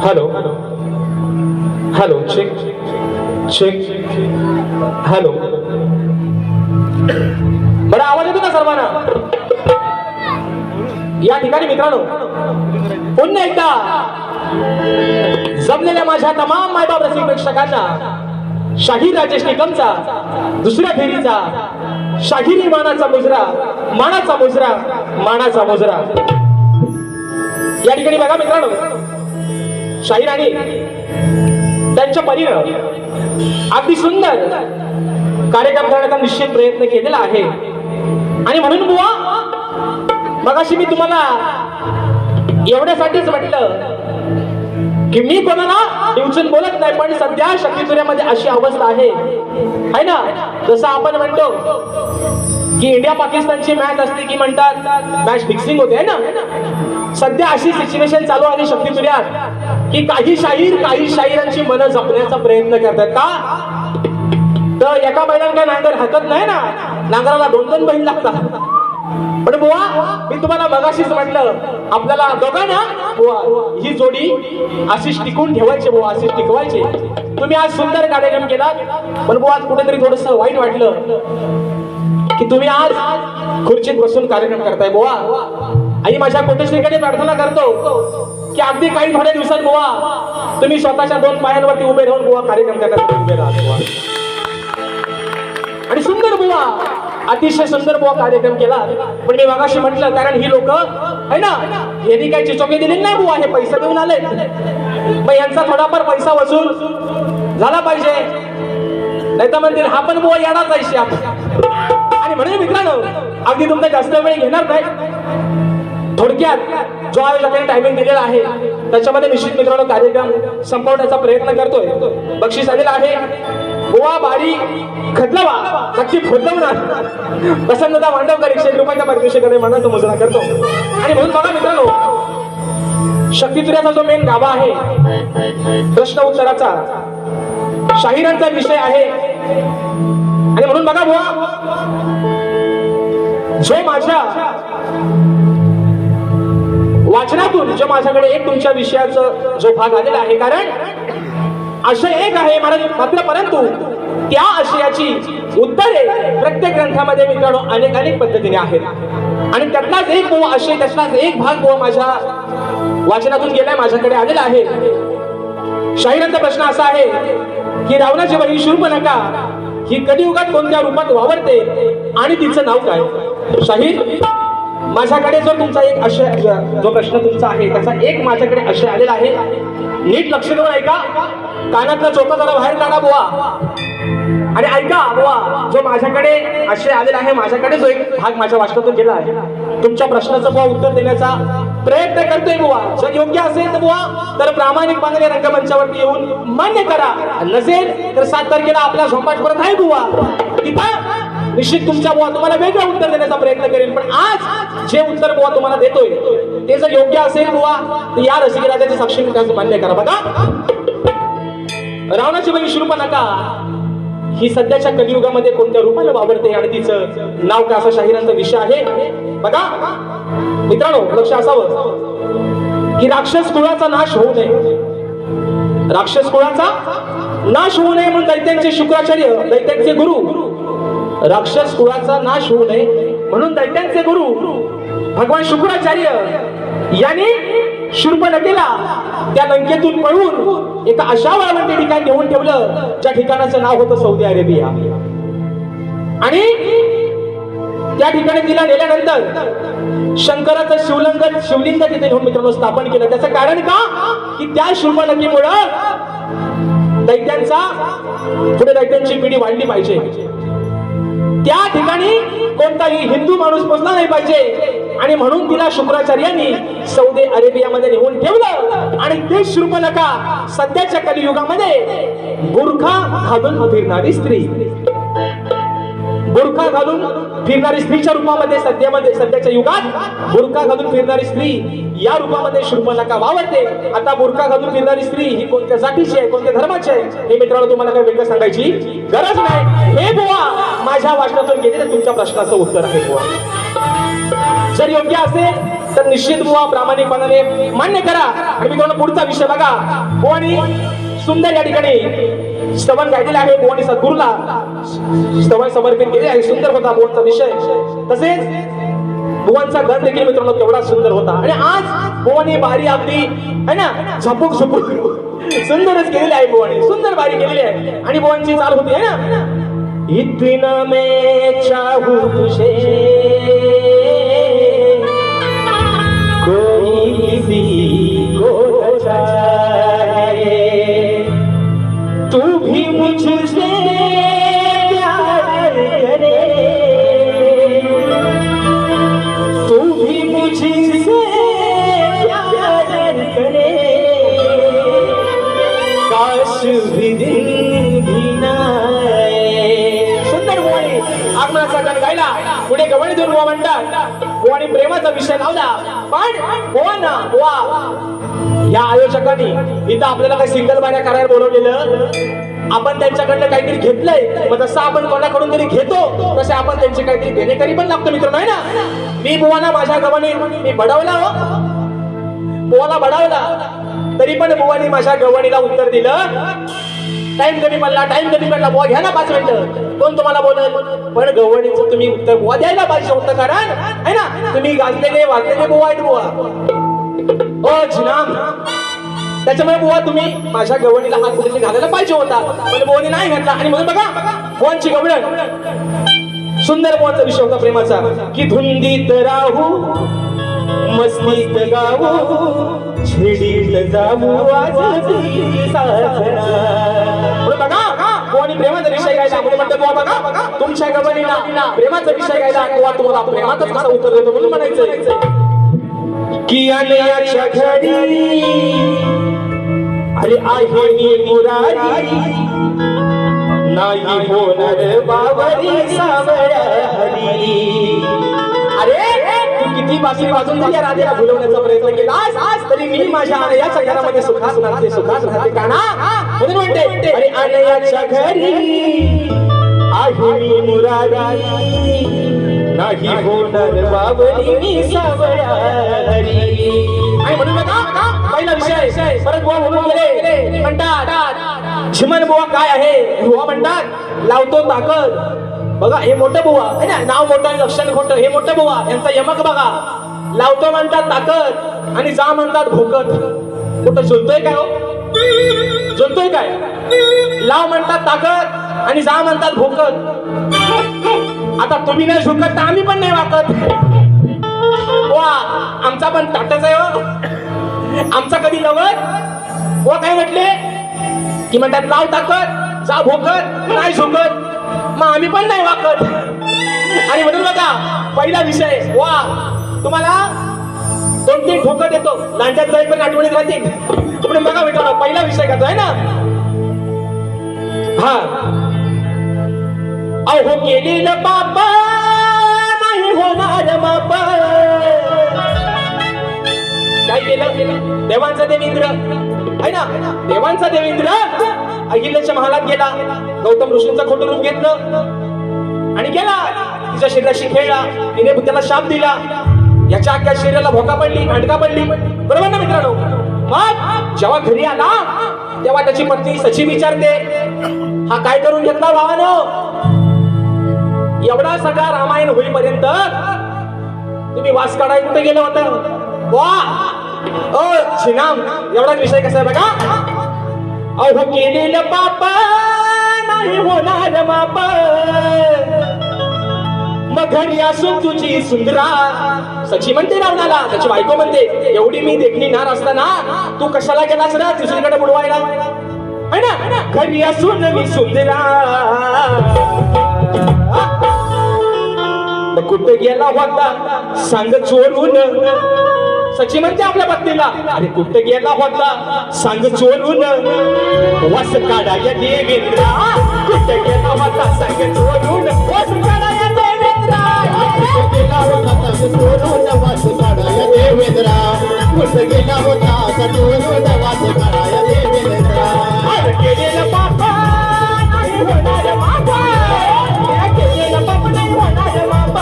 Hello hello check check hello. बरं आवाज येतो ना सर्वांना? या ठिकाणी मित्रांनो पुन्हा एकदा जमलेल्या माझ्या तमाम मायबाप रसिक प्रेक्षकांना शाहीर राजेश निकमचा दुसऱ्या फेरीचा शाहिरी मानाचा मुजरा मानाचा मुजरा मानाचा मुजरा. या ठिकाणी बघा मित्रांनो, शाहिरांनी त्यांच्या परीनं अगदी सुंदर कार्यक्रम करण्याचा निश्चित प्रयत्न केलेला आहे. आणि म्हणून बुवा मगाशी मी तुम्हाला एवढ्यासाठीच म्हटलं की मी कोणाला डिवचून बोलत नाही, पण सध्या शक्तीसुर्यामध्ये अशी अवस्था आहे ना, जसं आपण म्हणतो की इंडिया पाकिस्तानची मॅच असते की म्हणतात मॅच फिक्सिंग होते है ना. सध्या अशी सिच्युएशन चालू आहे शक्तीसुर्यात की काही शाहिरांची मनं जपण्याचा प्रयत्न करतात. का तर एका बैलाला काय नांगर हाकत नाही ना, नांगराला 2-2 बैल लागतात. पण बुवा मी तुम्हाला मगाशीच म्हटलं आपल्याला दोघांना बुवा ही जोडी अशीच टिकून ठेवायची, बुवा अशीच टिकवायची. तुम्ही आज सुंदर कार्यक्रम केला, पण बुवा आज कुठेतरी थोडस वाईट वाटलं की तुम्ही आज खुर्चीत बसून कार्यक्रम करताय. बुवा आई माझ्या कोटेश्वरीकडे प्रार्थना करतो की अगदी काही थोड्या दिवसात बुवा तुम्ही स्वतःच्या 2 पायांवरती उभे राहून बुवा कार्यक्रम करण्यासाठी उभे राहा बुवा. आणि सुंदर बुवा अतिशय सुंदर बुवा कार्यक्रम केला. पण मी मगाशी म्हटलं कारण ही लोक है ना, यांनी काही चिचोके दिले नाही बुवा, हे पैसे देऊन आले, मग यांचा थोडाफार पैसा वसूल झाला पाहिजे, नाही तर म्हणतील हा पण बुवा येणार जायचे आपण. आणि म्हणून मित्रांनो अगदी तुमचा जास्त वेळ घेणार नाही, थोडक्यात जो आयोजकांनी टायमिंग दिलेला आहे त्याच्यामध्ये निश्चित मित्रांनो कार्यक्रम संपवण्याचा प्रयत्न करतोय. बक्षीस आलेला आहे बुवा बारी खटलावा नक्की फुटवणार प्रसन्नता मांडवकर 101 रुपयाच्या पारितोषिकाने मनाचा मुजरा करतो. आणि म्हणून बघा मित्रांनो शक्तीसुर्याचा जो मेन गाभा आहे प्रश्न उत्तराचा शाहिरांचा विषय आहे. आणि म्हणून बघा बुवा जो माझ्या वाचनातून जो माझ्याकडे एक तुमच्या विषयाचा जो भाग आलेला आहे, कारण आशय एक आहे मात्र परंतु त्या आशयाची उत्तरे प्रत्येक ग्रंथामध्ये मित्रांनो अनेक पद्धतीने आहेत. आणि त्यातलाच एक बुवा आशय, त्यातलाच एक भाग बुवा माझ्या वाचनातून गेलाय, माझ्याकडे आलेला आहे. शाहिरांचा प्रश्न असा आहे की रावणाची बहीण शूर्पणखा ही कलियुगात कोणत्या रूपात वावरते आणि तिचं नाव काय? शाहीर माझ्याकडे जो तुमचा एक आशय जो प्रश्न तुमचा आहे त्याचा एक माझ्याकडे आशय आलेला आहे. नीट लक्ष देऊन ऐका, कानातला चोथा जरा बाहेर काढा बुवा आणि ऐका बुवा. जो माझ्याकडे आशय आलेला आहे, माझ्याकडे जो एक भाग माझ्या वाचनातून गेला आहे, तुमच्या प्रश्नाचं बुवा उत्तर देण्याचा प्रयत्न करतोय बुवा. जर योग्य असेल तर बुवा तर प्रामाणिकपणे रंगमंचावरती येऊन मान्य करा, नसेल तर 7 तारखेला आपला झोंपाट परत आहे बुवा, तिथं निश्चित तुमच्या बुवा तुम्हाला वेगळं उत्तर देण्याचा प्रयत्न करेल. पण आज जे उत्तर बुवा तुम्हाला देतोय ते जर योग्य असेल बुवा तर या रसिकराजाची साक्षी त्याचं मान्य करा. बघा रावणाची बहीण शूर्पणखा ही सध्याच्या कलियुगामध्ये कोणत्या रूपाने वावरते आणि तिचं नाव काय, असा शाहिरांचा विषय आहे. बघा मित्रांनो लक्ष असावं की राक्षस कुळाचा नाश होऊ नये, राक्षस कुळाचा नाश होऊ नये म्हणून दैत्यांचे शुक्राचार्य दैत्यांचे गुरु, राक्षस कुळाचा नाश होऊ नये म्हणून दैत्यांचे गुरु भगवान शुक्राचार्य यांनी शूर्पणखेला त्या लंकेतून पळवून एका अशा वाळवंटी ठिकाणी नेऊन ठेवलं ज्या ठिकाणाचं नाव होतं सौदी अरेबिया. आणि त्या ठिकाणी तिला नेल्यानंतर शंकराचं शिवलिंग तिथे घेऊन मित्रांनो स्थापन केलं. त्याचं कारण का की त्या शूर्पणखेमुळं दैत्यांची पिढी वाढली पाहिजे, त्या ठिकाणी कोणताही हिंदू माणूस पोचला नाही पाहिजे. आणि म्हणून तिला शुक्राचार्यांनी सौदी अरेबियामध्ये नेऊन ठेवलं. आणि ते शूर्पणखा सध्याच्या कलियुगामध्ये बुरखा घालून फिरणारी स्त्री, बुरखा घालून फिरणारी स्त्रीच्या रूपामध्ये सध्याच्या युगात बुरखा घालून फिरणारी स्त्री या रूपामध्ये शूर्पणखा वावरते. आता बुरखा घालून फिरणारी स्त्री ही कोणत्या जातीची आहे, कोणत्या धर्माची आहे हे मित्रांनो तुम्हाला काही वेगळं सांगायची गरज नाही. हे बुवा माझ्या वाचनातून गेलेलं तुमच्या प्रश्नाचं उत्तर आहे बुवा. जर योग्य असेल तर निश्चित बुवा प्रामाणिकपणाने मान्य करा. आणि मित्रांनो पुढचा विषय बघा. बुवानी सुंदर या ठिकाणी स्तवन गायलेले आहे. बुवानी सद्गुरूला स्तवन समर्पित केले आहे. सुंदर होता बुवांचा विषय. तसेच बुवांचा गण देखील मित्रांनो तेवढा सुंदर होता. आणि आज बुवानी बारी अगदी है ना झपूक झपूक सुंदरच केलेली आहे. बुवानी सुंदर बारी केलेली आहे. आणि बुवांची चाल होती है ना, इतना मैं चाहूं तुझे कोई किसी को न चाहे, तू भी मुझसे प्यार करे, तू भी मुझसे प्यार करे, काश भी दिन भी ना आगमनाचा गाणं गायला. पुढे गवळी देऊन बुवा म्हणतात. बुवानी प्रेमाचा विषय लावला. पण बुवा ना बुवा या आयोजकांनी इथं आपल्याला काही सिंगल बाऱ्या करायला बोलवलेलं. आपण त्यांच्याकडनं काहीतरी घेतलंय. मग जसं आपण कोणाकडून तरी घेतो तसे आपण त्यांचे काहीतरी देणेकरी पण लागतो मित्र नाही ना. मी बुवाना माझ्या गव्हाणी मी बडवला हो, बुवाला बडवला. तरी पण बुवानी माझ्या गव्हाणीला उत्तर दिलं. टाइम कमी पडला बुवा घ्या ना 5 मिनिटं. कोण तुम्हाला बोलल. पण गव्हाणीचं तुम्ही उत्तर बुवा द्यायला पाहिजे होतं. कारण है ना तुम्ही गाजलेले वाजलेले बुवा आहेत बुवा. ओ जिनाम त्याच्यामुळे बुवा तुम्ही माझ्या गव्हाणीला हात कुठे घालायला पाहिजे होता. पण बुवानी नाही घातला. आणि म्हणून बघा बुवांची गवळण सुंदर बुवांचा विषय होता प्रेमाचा. की धुंदीत राहू मस्तीत गाऊ छेडीत जाऊ आजची सासना. बुवानी प्रेमाचा विषय गायला. म्हणून म्हणतो बुवा बघा तुमच्या गवळणीला प्रेमाचा विषय गायला बुवा तुम्हाला प्रेमातच कसा उत्तर देतो म्हणून म्हणायचं. की आल्याच्या घरी अरे आहे मी मुरारी नाही होणार बावरी सावळ्या हरी. अरे तू किती बासरी वाजून तरी या राधेला भुलवण्याचा प्रयत्न केला तरी मी माझ्या आनयाच्या घरामध्ये सुखास राहते का ना. म्हणून म्हणते अरे आनयाच्या घरी आहे मी मुरारी नाही होणार बावरी मी सावळ्या हरी. आणि म्हणून बघा पहिला विषय परत बुवा म्हणून गेले. म्हणतात झिमन बुवा काय आहे. बुवा म्हणतात लावतो ताकद. बघा हे मोठं बुवा है ना, नाव मोठं आणि लक्षण खोटं. हे मोठं बुवा यांचा यमक बघा. लावतो म्हणतात ताकद आणि जा म्हणतात भोकत. कुठं झुलतोय काय हो, झुलतोय काय. लाव म्हणतात ताकद आणि जा म्हणतात भोकत. आता तुम्ही नाही झुकत तर आम्ही पण नाही वाकत. वा आमचा पण ताटच आहे हो. आमचा कधी लवत व काय म्हटले की म्हणतात लाव ताकद जा भोकत नाही झुकत. मग आम्ही पण नाही वाकत. आणि म्हणून बघा पहिला विषय वा तुम्हाला 2-3 ठोकर देतो. लांड्यात जाईल पण आठवणीत राहतील. म्हणून बघा मित्रांनो पहिला विषय करतो आहे ना. हा अहो केलेलं पाप नाही होणार माप. काय केलं. देवांचा देवेंद्र आहे ना, देवांचा देवेंद्र अहिल्याच्या महालात गेला. गौतम ऋषींचं खोटं रूप घेतलं आणि गेला. तिच्या शरीराशी खेळला. तिने त्याला शाप दिला. याच्या अख्ख्या शरीराला भोका पडली भांडका पडली. बरोबर ना मित्रांनो. मग जेव्हा घरी आला तेव्हा त्याची पत्नी सची विचारते हा काय करून घेतला भावानो. एवढा सगळा रामायण होईपर्यंत तुम्ही वास काढायला कुठे गेलं होतं. वा ओ छिनाम एवढा विषय कसा आहे बघा. अहो केलेलं पाप नाही होणार माप. मग घरी असून तुझी सुंदरा सची म्हणते रावणाला. त्याची बायको म्हणते एवढी मी देखणी नार असताना तू कशाला गेलास ना दुसरीकडे बुडवायला है ना. घरी असून मी सुंदरा कुठे गेला होता सांग चोरून. सची म्हणते आपल्या पत्नीला अरे कुठे गेला होता सांग चोरून. वास काढाया देवेंद्रा कुठे गेला होता सांग चोरून. वास काढाया देवेंद्रा कुठे गेला होता सांग चोरून. वास काढाया देवेंद्रा कुठे गेला होता सांग चोरून. वास काढाया देवेंद्रा. अरे केलेलं पाप नाही होणार माप. केलेलं पाप नाही होणार माप.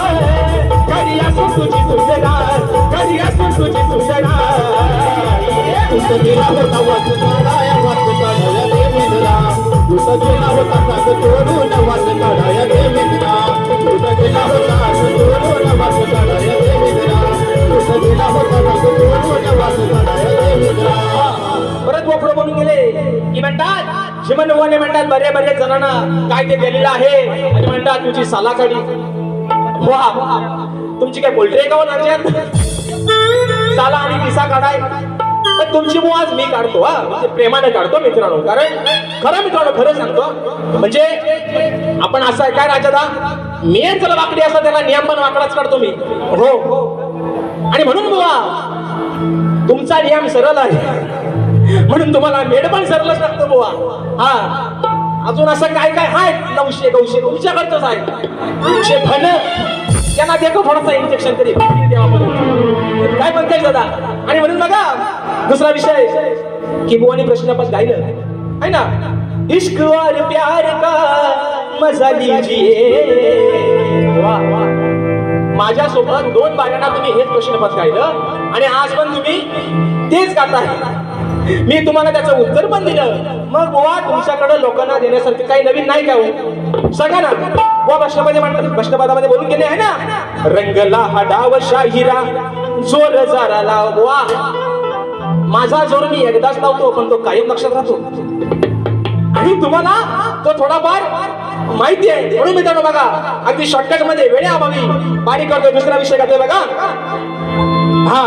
घरी असून तुझी सुंदरा घरी असून गेला होता वाच काढाया देवेंद्रा दूत गेला होता साथ सोडून वाच काढाया देवेंद्रा दूत गेला होता साथ सोडून वाच काढाया देवेंद्रा दूत गेला होता साथ सोडून वाच काढाया देवेंद्रा. परत बोकडं बोलून गेले की म्हणतात श्रीमंतवाने म्हणतात बरे बरे जणांना काय ते दिलेलं आहे आणि म्हणतात तुझी सालाकडी वा तुमची काय पोल्ट्री का अर्जंट साला आणि पिसा काढाय तर तुमची आज मी काढतो हा म्हणजे प्रेमाने काढतो मित्रांनो कारण खरं मित्रांनो खरं सांगतो म्हणजे आपण असं आहे काय राजादा मी जर वाकडी असं त्याला नियम पण वाकडाच काढतो मी हो आणि म्हणून बुवा तुमचा नियम सरळ आहे म्हणून तुम्हाला मेड पण सरलच लागतो बुवा हा अजून असं काय काय हाय 900 900 तुमच्याकडचंच आहे तुमचे धन त्यांना देखो थोडासा इंजेक्शन तरी काय म्हणताय दादा आणि म्हणून बघा दुसरा विषय की बुवानी प्रश्न पण गायलं है ना इश्क और प्यार का मजा लीजिए वा वा माझ्यासोबत 2 बाऱ्यांना तुम्ही हेच प्रश्नपत्र गायलं आणि आज पण तुम्ही तेच गाताय मी तुम्हाला त्याचं उत्तर पण दिलं मग बुवा तुमच्याकडे लोकांना देण्यासारखं काही नवीन नाही का हो सांगा ना बुवा भाषणामध्ये म्हणतात भाषणपदामध्ये बोलून गेले आहे ना रंगला हा डाव शाहिरा जोर जरा लाव बुवा माझा जोर मी एकदाच लावतो पण तो कायम लक्षात राहतो आणि तुम्हाला तो थोडाफार माहिती आहे म्हणून मित्रांनो बघा अगदी शॉर्टकट मध्ये वेळेअभावी बारीक करतो दुसरा विषय करतोय बघा हा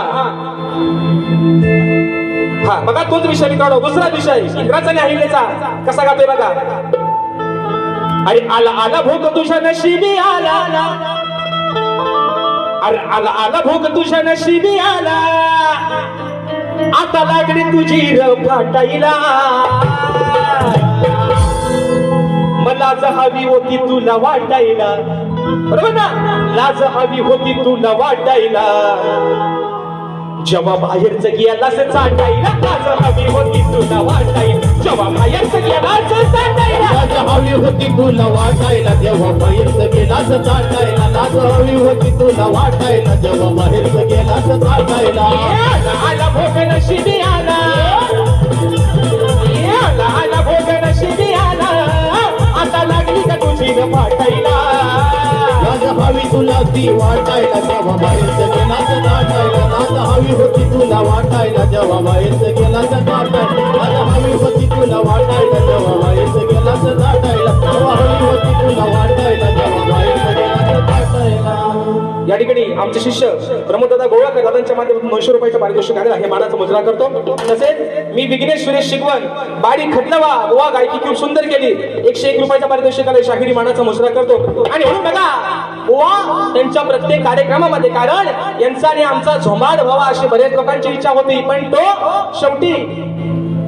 हा बघा तोच विषय मित्रांनो दुसरा विषय इंग्रज आणि अहिल्याचा कसा गातोय बघा अरे आला आला भोग तुझ्या नशिबी आला अरे आला आला भोग तुझ्या नशिबी आला आता लागली तुझी फाटायला मला हवी होती तुला वाटायला बरोबर ना लाज हवी होती तुला वाटायला जेव्हा बाहेरच गेलास चाटायला लाज हवी होती तुला वाटायला जेव्हा बाहेरच गेलास चाटायला लाज हवी होती तुला वाटायला जेव्हा बाहेरच गेलास चाटायला लाज हवी होती तुला वाटायला जेव्हा बाहेरच गेलास चाटायला आला भोग नशिबी आला आला भोग नशिबी आला आता लागली का तुझी फाटायला लाज हवी तुला ती वाटायला जेव्हा बाहेरच गेलास चाटायला लाज हवी होती तुला वाटायला जेव्हा बाहेरच गेलास चाटायला लाज हवी होती तुला वाटायला जेव्हा बाहेरच गेलास चाटायला जेव्हा हवी होती तुला वाटायला जेव्हा बाहेरच गेलास चाटायला. या ठिकाणी आमचे शिष्य प्रमोददादा गोवाळकर दादांच्या माध्यमातून 900 रुपयाचं पारितोषिक आलेलं आहे मानाचा मुजरा करतो तसेच मी विघ्नेश सुरेश शिगवण बारी खटलवा गोवा गायकी खूप सुंदर केली 101 रुपयाचा पारितोषिक आले शाहिरी मानाचा मुजरा करतो आणि म्हणून बघा गोवा त्यांच्या प्रत्येक कार्यक्रमामध्ये कारण यांचा आणि आमचा झोंबाड व्हावा अशी बरेच लोकांची इच्छा होती पण तो शेवटी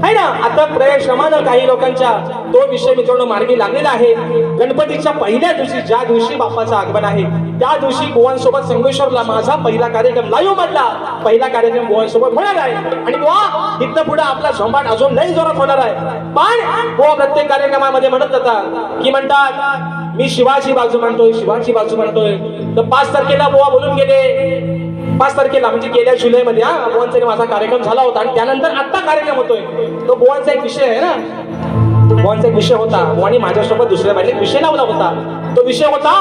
है ना आता प्रयश्रमानं काही लोकांच्या तो विषय मित्रांनो मार्गी लागलेला आहे गणपतीच्या पहिल्या दिवशी ज्या दिवशी बाप्पाचं आगमन आहे त्या दिवशी गोवांसोबत संगमेश्वरला माझा पहिला कार्यक्रम लाईव्ह मधला पहिला कार्यक्रम गोवांसोबत होणार आहे आणि गोवा इथं पुढे आपला झोंबाट अजून लई जोरात होणार आहे पण गोवा प्रत्येक कार्यक्रमामध्ये म्हणत जाता की म्हणतात मी शिवाची बाजू मांडतोय तर 5 तारखेला गोवा बोलून गेले 5 तारखेला म्हणजे गेल्या जुलैमध्ये गोवांचा माझा कार्यक्रम झाला होता आणि त्यानंतर आता कार्यक्रम होतोय तो गोवांचा एक विषय आहे ना गोवांचा एक विषय होता गोवानी माझ्यासोबत दुसऱ्या बाजूला एक विषय लावला होता तो विषय होता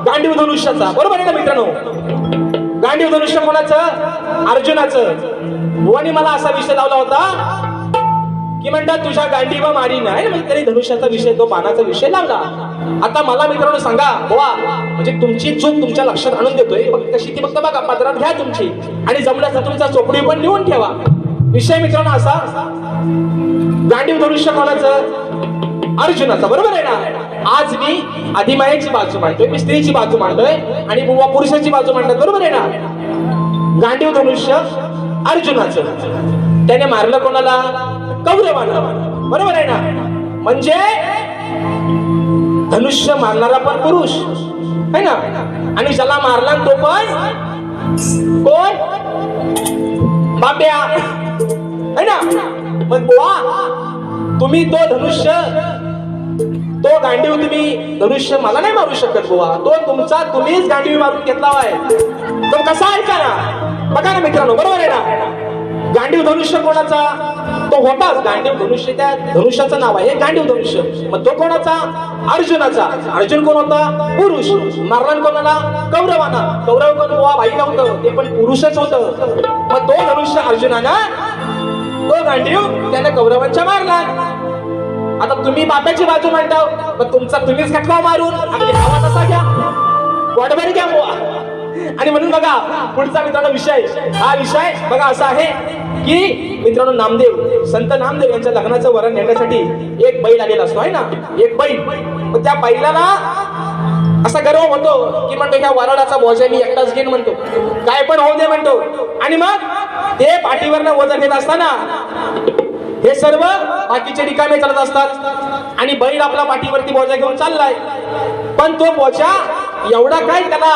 गांडीव धनुष्याचा बरोबर आहे ना मित्रांनो गांडीव धनुष्य कोणाचं अर्जुनाचं गोवानी मला असा विषय लावला होता की म्हणतात तुझ्या गांडीवा मारी नाही म्हणजे तरी धनुष्याचा विषय तो बाणाचा विषय लावला आता मला मित्रांनो सांगा गोवा म्हणजे तुमची चूक तुमच्या लक्षात आणून देतोय कशी ती फक्त बघा पदरात घ्या तुमची आणि जमल्यास तुमचा चोपडी पण लिहून ठेवा विषय मित्रांनो असा गांडीव धनुष्य कोणाचं अर्जुनाचा बरोबर आहे ना आज मी आदिमायेची बाजू मांडतोय मी स्त्रीची बाजू मांडतोय आणि बुवा पुरुषाची बाजू मांडतोय बरोबर आहे ना गांडीव धनुष्य अर्जुनाचं त्याने मारलं कोणाला कौरवाला बरोबर आहे ना म्हणजे धनुष्य मारणारा पण पुरुष है ना आणि ज्याला मारला तो पण कोण बाप्या है ना मग बुवा तुम्ही तो धनुष्य तो गांडीव तुम्ही धनुष्य मला नाही मारू शकत बुवा तो तुमचा तुम्हीच गांडीव मारून घेतला आहे तो कसा ऐका ना बघा ना मित्रांनो बरोबर आहे ना गांडीव धनुष्य कोणाचा? तो होताच गांडीव धनुष्य, त्या धनुष्याचं नाव आहे गांडीव धनुष्य. मग तो कोणाचा? अर्जुनाचा. अर्जुन कोण होता? पुरुष. मारला कोणाला? कौरवाना. कौरव कोण बुवा? बाई नव्हतं, ते पण पुरुषच होतं. मग तो धनुष्य अर्जुनानं, तो गांडीव त्याने कौरवांच्या मारला. आता तुम्ही बापाची बाजू म्हणता, पण तुमचा तुम्हीच घातला मारून. अगदी हवा तसा घ्या, वाटभर घ्या बुवा. आणि म्हणून बघा पुढचा मित्रांनो विषय, हा विषय बघा असा आहे की मित्रांनो, नामदेव, संत नामदेव यांच्या लग्नाचं वरण नेण्यासाठी एक बैल आलेला असतो आहे ना, एक बैल. पण त्या बैलाला असा गर्व होतो की म्हणतो ह्या वराडाचा बोजा मी एकटाच घेईन म्हणतो, काय पण होऊ दे म्हणतो. आणि मग ते पाठीवरनं वजन घेत असताना हे सर्व बाकीचे रिकामे चालत असतात आणि बैल आपला पाठीवरती बोजा घेऊन चाललाय. पण तो बोजा एवढा काय त्याला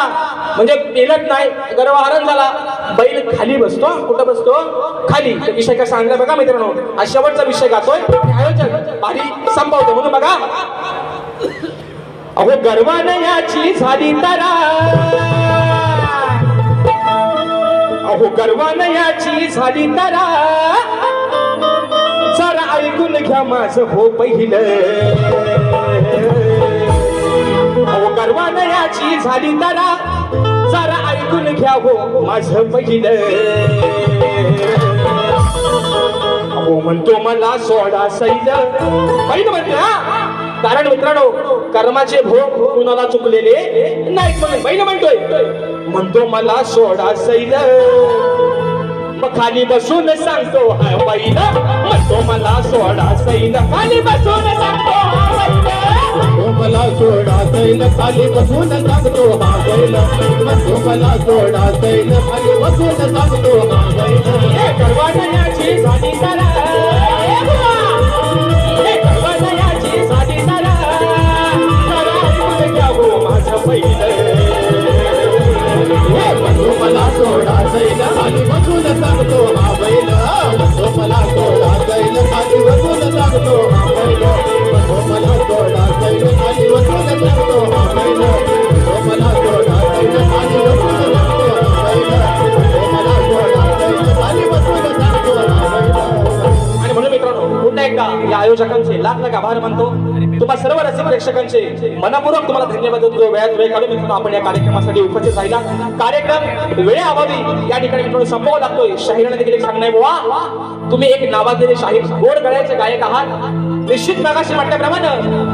म्हणजे पेलत नाही, गर्वहरण झाला. बैल खाली बसतो. कुठं बसतो? खाली. तो विषय काय सांगला बघा मित्रांनो, हा शेवटचा विषय गातोय आयोजक भारी संपवतो म्हणून बघा. अहो गर्वानं याची झाली तरा, अहो गर्वानं याची झाली तरा, जरा ऐकून घ्या माझं हो पहिलं. अहो गर्वानं याची झाली तरा, जरा ऐकून घ्या हो माझं पहिलं. अहो म्हणतो मला सोडा सैल, पहिलं म्हणते हा. कारण मित्रांनो, कर्माचे भोग कुणाला चुकलेले नाहीत म्हणून बैल म्हणतो मला सोडा सैल. मग खाली बसून सांगतो हा बैल, म्हणतो मला सोडा सैल. खाली बसून सांगतो हा बैल, मला सोडा सैल. खाली बसून सांगतो हा बैल, म्हणतो मला सोडा सैल. खाली बसून सांगतो हा बैल. हे गर्वाची झाली तरा, हे गर्वाची झाली तरा, जरा ऐकून घ्या हो माझं पहिलं. म्हणतो मला सोडा सैल. खाली बसून सांगतो हा बैल, म्हणतो मला सोडा सैल. खाली बसून सांगतो हा बैल, म्हणतो मला सोडा सैल. खाली बसून सांगतो हा बैल, म्हणतो मला सोडा सैल. खाली बसून सांगतो हा बैल, म्हणतो मला सोडा सैल. खाली बसून सांगतो हा बैल. आणि म्हणून मित्रांनो, पुन्हा एकदा या आयोजकांचे लाख लाख आभार मानतो. तुम्हा सर्व रसिक प्रेक्षकांचे मनपूर्वक तुम्हाला धन्यवाद देतो. वेळात वेळ काढून मित्रांनो आपण या कार्यक्रमासाठी उपस्थित राहिला. कार्यक्रम वेळेअभावी या ठिकाणी मित्रांनो संपवा लागतोय. शाहिराने देखील एक सांगणं आहे बुवा, तुम्ही एक नावाजलेले शाहीर, गोड गळ्याचे गायक आहात. निश्चित प्रकाशी म्हटल्याप्रमाणे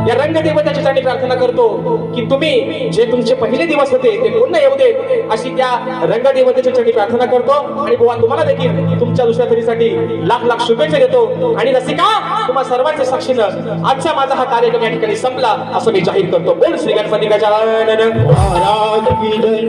या रंगदेवताच्या चरणी प्रार्थना करतो की तुम्ही जे तुमचे पहिले दिवस होते ते पुन्हा येऊ देत, अशी त्या रंगदेवतेच्या चरणी प्रार्थना करतो. आणि बुवा तुम्हाला देखील तुमच्या दुसऱ्या फेरीसाठी लाख लाख शुभेच्छा देतो. आणि रसिका, तुम्हा सर्वांच्या साक्षीनं आजचा माझा हा कार्यक्रम या ठिकाणी संपला असं मी जाहीर करतो. बोल श्री गणपती गजानन महाराज की जय.